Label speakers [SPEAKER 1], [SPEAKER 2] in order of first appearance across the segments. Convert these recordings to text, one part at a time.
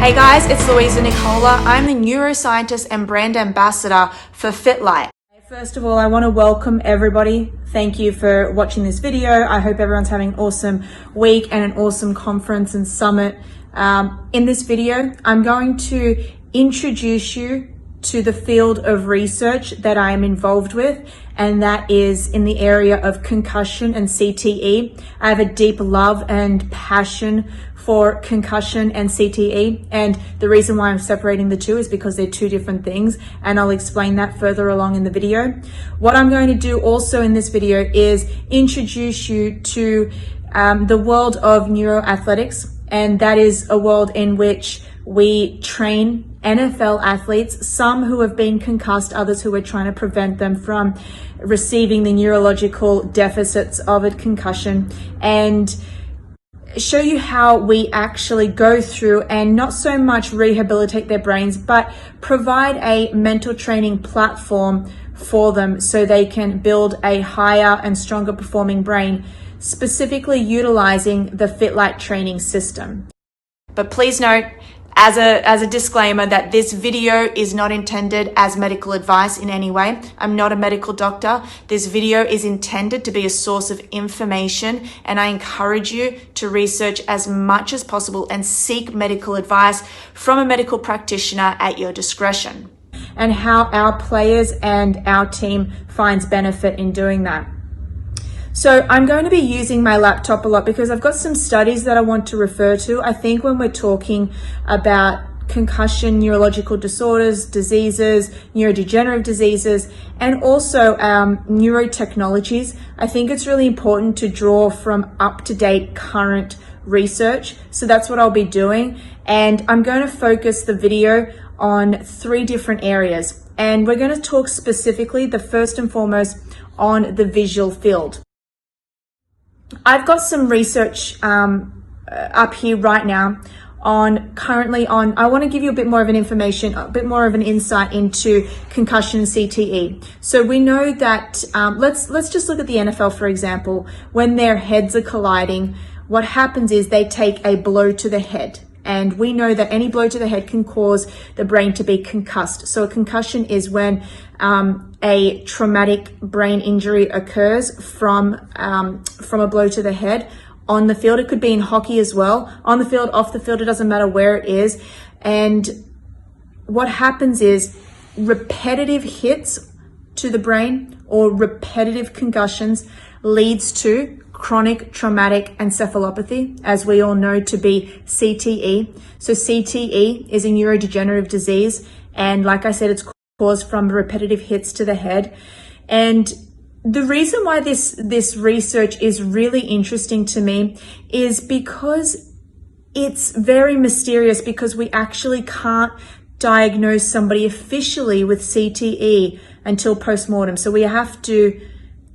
[SPEAKER 1] Hey guys, it's Louisa Nicola. I'm the neuroscientist and brand ambassador for FITLIGHT. First of all, I want to welcome everybody. Thank you for watching this video. I hope everyone's having an awesome week and an awesome conference and summit. In this video, I'm going to introduce you to the field of research that I am involved with, and that is in the area of concussion and CTE. I have a deep love and passion for concussion and CTE, and the reason why I'm separating the two is because they're two different things, and I'll explain that further along in the video. What I'm going to do also in this video is introduce you to the world of neuroathletics, and that is a world in which we train NFL athletes, some who have been concussed, others who are trying to prevent them from receiving the neurological deficits of a concussion, and show you how we actually go through and not so much rehabilitate their brains, but provide a mental training platform for them so they can build a higher and stronger performing brain, specifically utilizing the FITLIGHT training system. But please note, as a disclaimer, that this video is not intended as medical advice in any way. I'm not a medical doctor. This video is intended to be a source of information, and I encourage you to research as much as possible and seek medical advice from a medical practitioner at your discretion, and how our players and our team finds benefit in doing that. So I'm going to be using my laptop a lot because I've got some studies that I want to refer to. I think when we're talking about concussion, neurological disorders, diseases, neurodegenerative diseases, and also neurotechnologies, I think it's really important to draw from up-to-date current research. So that's what I'll be doing. And I'm going to focus the video on 3 different areas. And we're going to talk specifically, the first and foremost, on the visual field. I've got some research up here right now I want to give you a bit more of an information, a bit more of an insight into concussion and CTE. So we know that, let's just look at the NFL, for example. When their heads are colliding, what happens is they take a blow to the head. And we know that any blow to the head can cause the brain to be concussed. So a concussion is when a traumatic brain injury occurs from a blow to the head on the field. It could be in hockey as well. On the field, off the field, it doesn't matter where it is. And what happens is repetitive hits to the brain or repetitive concussions leads to chronic traumatic encephalopathy, as we all know to be CTE. So CTE is a neurodegenerative disease, and like I said, it's caused from repetitive hits to the head. And the reason why this research is really interesting to me is because it's very mysterious, because we actually can't diagnose somebody officially with CTE until post-mortem. So we have to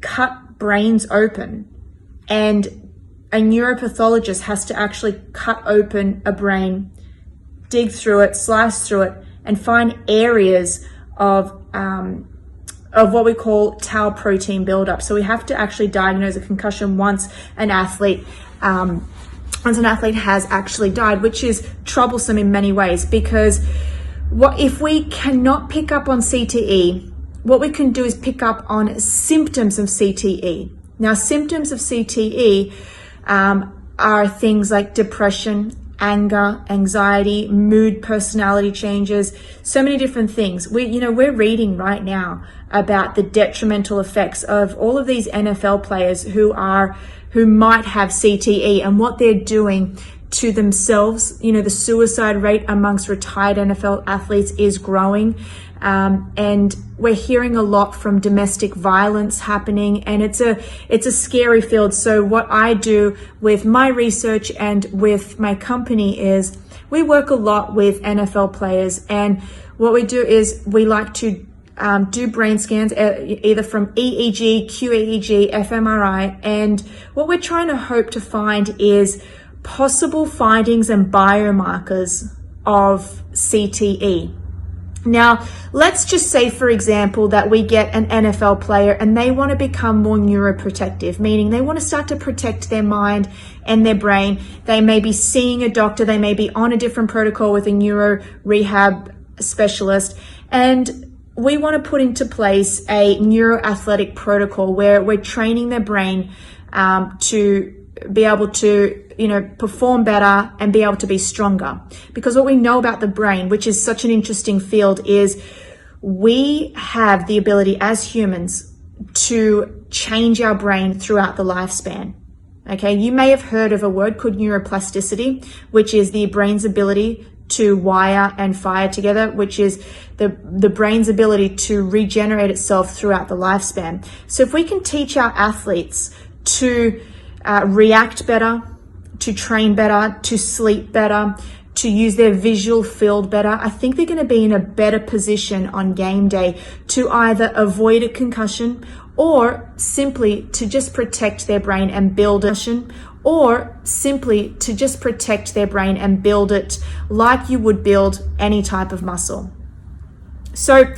[SPEAKER 1] cut brains open, and a neuropathologist has to actually cut open a brain, dig through it, slice through it, and find areas of what we call tau protein buildup. So we have to actually diagnose a concussion once an athlete has actually died, which is troublesome in many ways, because if we cannot pick up on CTE, what we can do is pick up on symptoms of CTE. Now, symptoms of CTE are things like depression, anger, anxiety, mood, personality changes, so many different things. We're reading right now about the detrimental effects of all of these NFL players who might have CTE and what they're doing to themselves. The suicide rate amongst retired NFL athletes is growing. And we're hearing a lot from domestic violence happening, and it's a scary field. So what I do with my research and with my company is we work a lot with NFL players, and what we do is we like to do brain scans, either from EEG, QEEG, fMRI, and what we're trying to hope to find is possible findings and biomarkers of CTE. Now, let's just say, for example, that we get an NFL player and they want to become more neuroprotective, meaning they want to start to protect their mind and their brain. They may be seeing a doctor, they may be on a different protocol with a neuro rehab specialist, and we want to put into place a neuroathletic protocol where we're training their brain to be able to perform better and be able to be stronger. Because what we know about the brain, which is such an interesting field, is we have the ability as humans to change our brain throughout the lifespan. Okay, you may have heard of a word called neuroplasticity, which is the brain's ability to wire and fire together, which is the brain's ability to regenerate itself throughout the lifespan. So if we can teach our athletes to react better, to train better, to sleep better, to use their visual field better, I think they're going to be in a better position on game day to either avoid a concussion or simply to just protect their brain and build it, or simply to just protect their brain and build it like you would build any type of muscle. So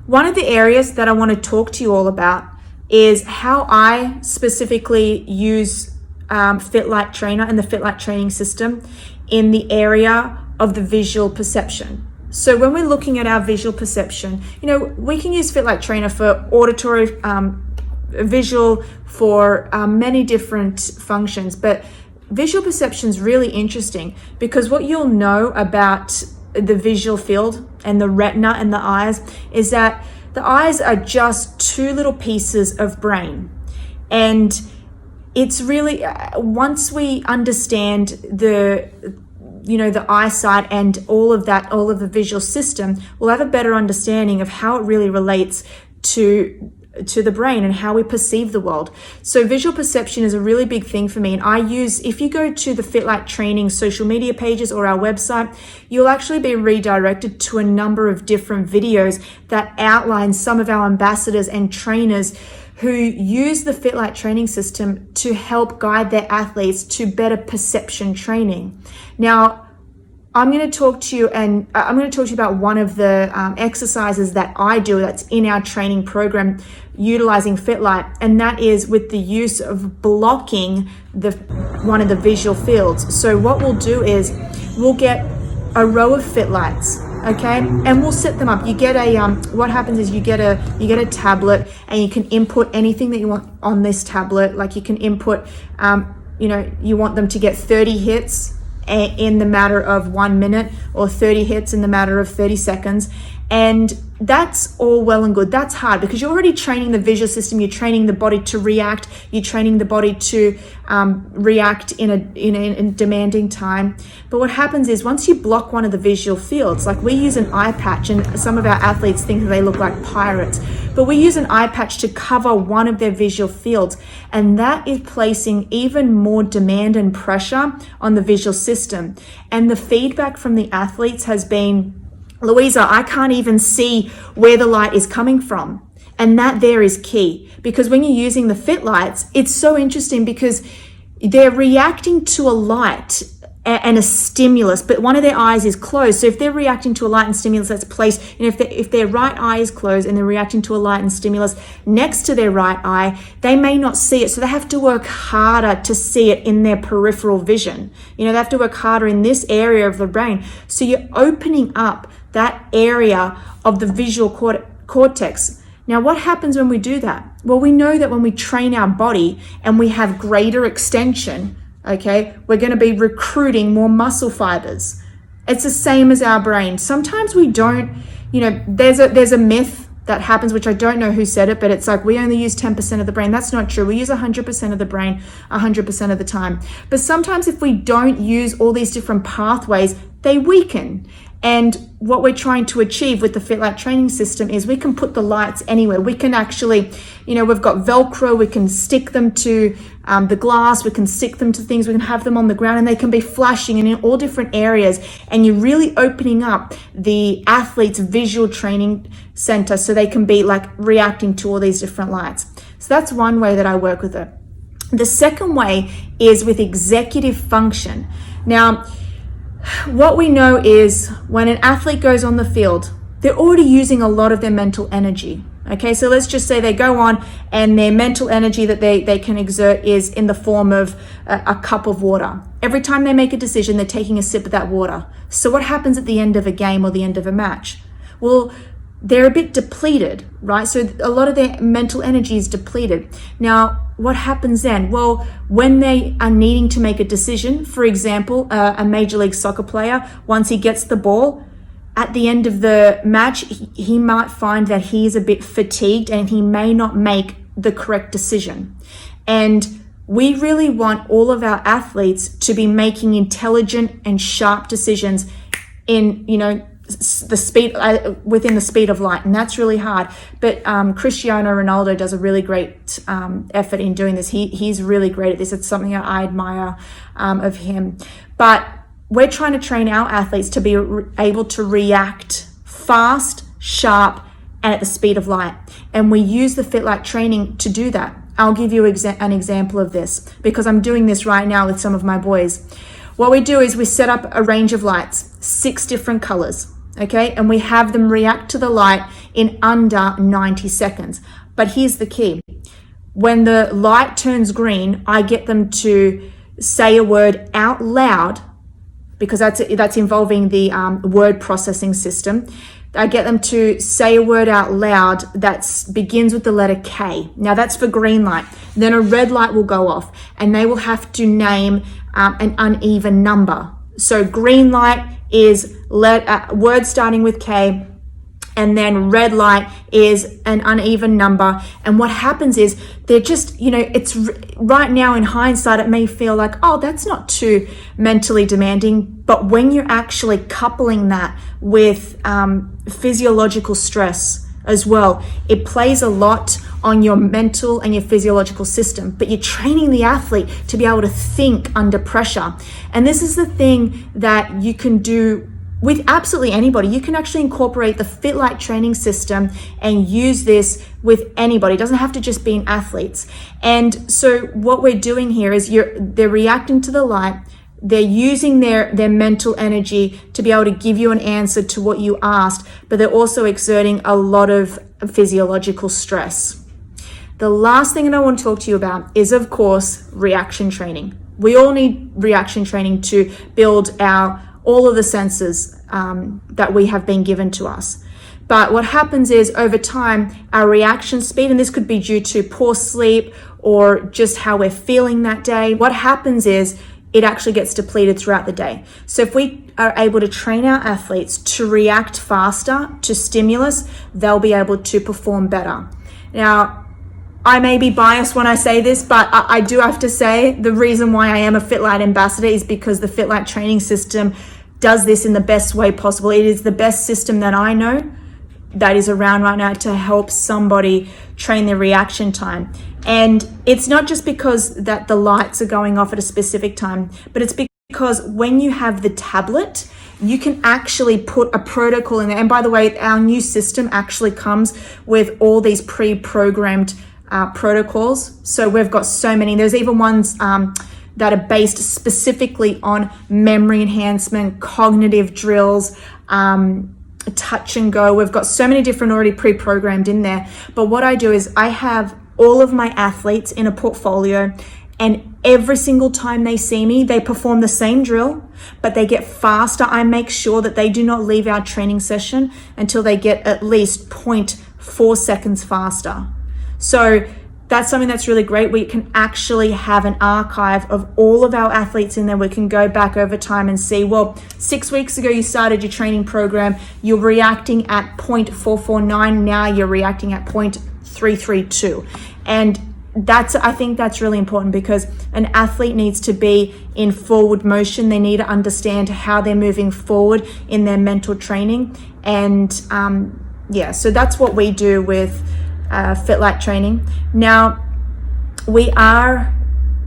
[SPEAKER 1] one of the areas that I want to talk to you all about is how I specifically use FITLIGHT Trainer and the FITLIGHT training system in the area of the visual perception. So when we're looking at our visual perception, we can use FITLIGHT Trainer for auditory, visual, for many different functions, but visual perception is really interesting because what you'll know about the visual field and the retina and the eyes is that the eyes are just two little pieces of brain. And it's really, once we understand the eyesight and all of the visual system, we'll have a better understanding of how it really relates to the brain and how we perceive the world. So visual perception is a really big thing for me. And if you go to the FITLIGHT training social media pages or our website, you'll actually be redirected to a number of different videos that outline some of our ambassadors and trainers who use the FITLIGHT training system to help guide their athletes to better perception training. Now, I'm going to talk to you about one of the exercises that I do that's in our training program utilizing FITLIGHT, and that is with the use of blocking one of the visual fields. So what we'll do is we'll get a row of FITLIGHTs, okay, and we'll set them up. You get what happens is you get a tablet, and you can input anything that you want on this tablet. Like you can input, you want them to get 30 hits in the matter of 1 minute, or 30 hits in the matter of 30 seconds. And that's all well and good. That's hard because you're already training the visual system. You're training the body to react. You're training the body to react in a demanding time. But what happens is once you block one of the visual fields, like we use an eye patch, and some of our athletes think that they look like pirates, but we use an eye patch to cover one of their visual fields. And that is placing even more demand and pressure on the visual system. And the feedback from the athletes has been, Louisa, I can't even see where the light is coming from. And that there is key, because when you're using the FITLIGHTs, it's so interesting because they're reacting to a light and a stimulus, but one of their eyes is closed. So if they're reacting to a light and stimulus that's placed, if their right eye is closed and they're reacting to a light and stimulus next to their right eye, they may not see it. So they have to work harder to see it in their peripheral vision. They have to work harder in this area of the brain. So you're opening up that area of the visual cortex. Now, what happens when we do that? Well, we know that when we train our body and we have greater extension, okay, we're going to be recruiting more muscle fibers. It's the same as our brain. Sometimes we don't, there's a myth that happens, which I don't know who said it, but it's like we only use 10% of the brain. That's not true. We use 100% of the brain 100% of the time. But sometimes if we don't use all these different pathways, they weaken. And what we're trying to achieve with the FITLIGHT training system is we can put the lights anywhere. We can actually, we've got Velcro, we can stick them to the glass, we can stick them to things, we can have them on the ground, and they can be flashing and in all different areas. And you're really opening up the athlete's visual training center so they can be like reacting to all these different lights. So that's one way that I work with it. The second way is with executive function. Now, what we know is when an athlete goes on the field, they're already using a lot of their mental energy. Okay, so let's just say they go on and their mental energy that they can exert is in the form of a cup of water. Every time they make a decision, they're taking a sip of that water. So what happens at the end of a game or the end of a match? Well, they're a bit depleted, right? So a lot of their mental energy is depleted. Now, what happens then? Well, when they are needing to make a decision, for example, a Major League Soccer player, once he gets the ball, at the end of the match, he might find that he is a bit fatigued and he may not make the correct decision. And we really want all of our athletes to be making intelligent and sharp decisions in, the speed within the speed of light, and that's really hard. But Cristiano Ronaldo does a really great effort in doing this. He's really great at this. It's something I admire of him. But we're trying to train our athletes to be able to react fast, sharp, and at the speed of light. And we use the FITLIGHT training to do that. I'll give you an example of this because I'm doing this right now with some of my boys. What we do is we set up a range of lights, 6 different colors, okay? And we have them react to the light in under 90 seconds. But here's the key. When the light turns green, I get them to say a word out loud, because that's involving the word processing system. I get them to say a word out loud that begins with the letter K. Now that's for green light. Then a red light will go off and they will have to name an uneven number. So green light is word starting with K, and then red light is an uneven number. And what happens is they're just, it's right now in hindsight, it may feel like, oh, that's not too mentally demanding. But when you're actually coupling that with physiological stress as well, it plays a lot on your mental and your physiological system. But you're training the athlete to be able to think under pressure. And this is the thing that you can do with absolutely anybody. You can actually incorporate the FITLIGHT training system and use this with anybody. It doesn't have to just be in athletes. And so what we're doing here is they're reacting to the light. They're using their mental energy to be able to give you an answer to what you asked, but they're also exerting a lot of physiological stress. The last thing that I want to talk to you about is, of course, reaction training. We all need reaction training to build all of the senses that we have been given to us. But what happens is over time, our reaction speed, and this could be due to poor sleep or just how we're feeling that day, what happens is it actually gets depleted throughout the day. So if we are able to train our athletes to react faster to stimulus, they'll be able to perform better. Now, I may be biased when I say this, but I do have to say the reason why I am a FITLIGHT ambassador is because the FITLIGHT training system does this in the best way possible. It is the best system that I know that is around right now to help somebody train their reaction time. And it's not just because that the lights are going off at a specific time, but it's because when you have the tablet, you can actually put a protocol in there. And by the way, our new system actually comes with all these pre-programmed protocols. So we've got so many. There's even ones that are based specifically on memory enhancement, cognitive drills, touch and go. We've got so many different already pre-programmed in there. But what I do is I have all of my athletes in a portfolio, and every single time they see me, they perform the same drill, but they get faster. I make sure that they do not leave our training session until they get at least 0.4 seconds faster. So that's something that's really great. We can actually have an archive of all of our athletes in there. We can go back over time and see, well, 6 weeks ago you started your training program, you're reacting at 0.449, now you're reacting at 0.332. And I think that's really important because an athlete needs to be in forward motion. They need to understand how they're moving forward in their mental training. And so that's what we do with FITLIGHT training. Now, we are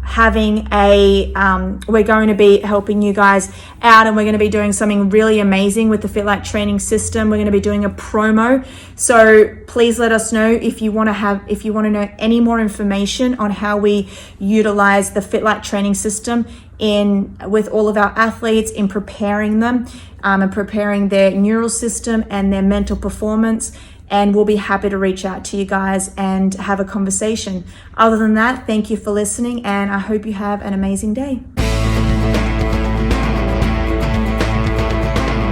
[SPEAKER 1] having we're going to be helping you guys out, and we're going to be doing something really amazing with the FITLIGHT training system. We're going to be doing a promo. So please let us know if you want to know any more information on how we utilize the FITLIGHT training system with all of our athletes in preparing them and preparing their neural system and their mental performance. And we'll be happy to reach out to you guys and have a conversation. Other than that, thank you for listening, and I hope you have an amazing day.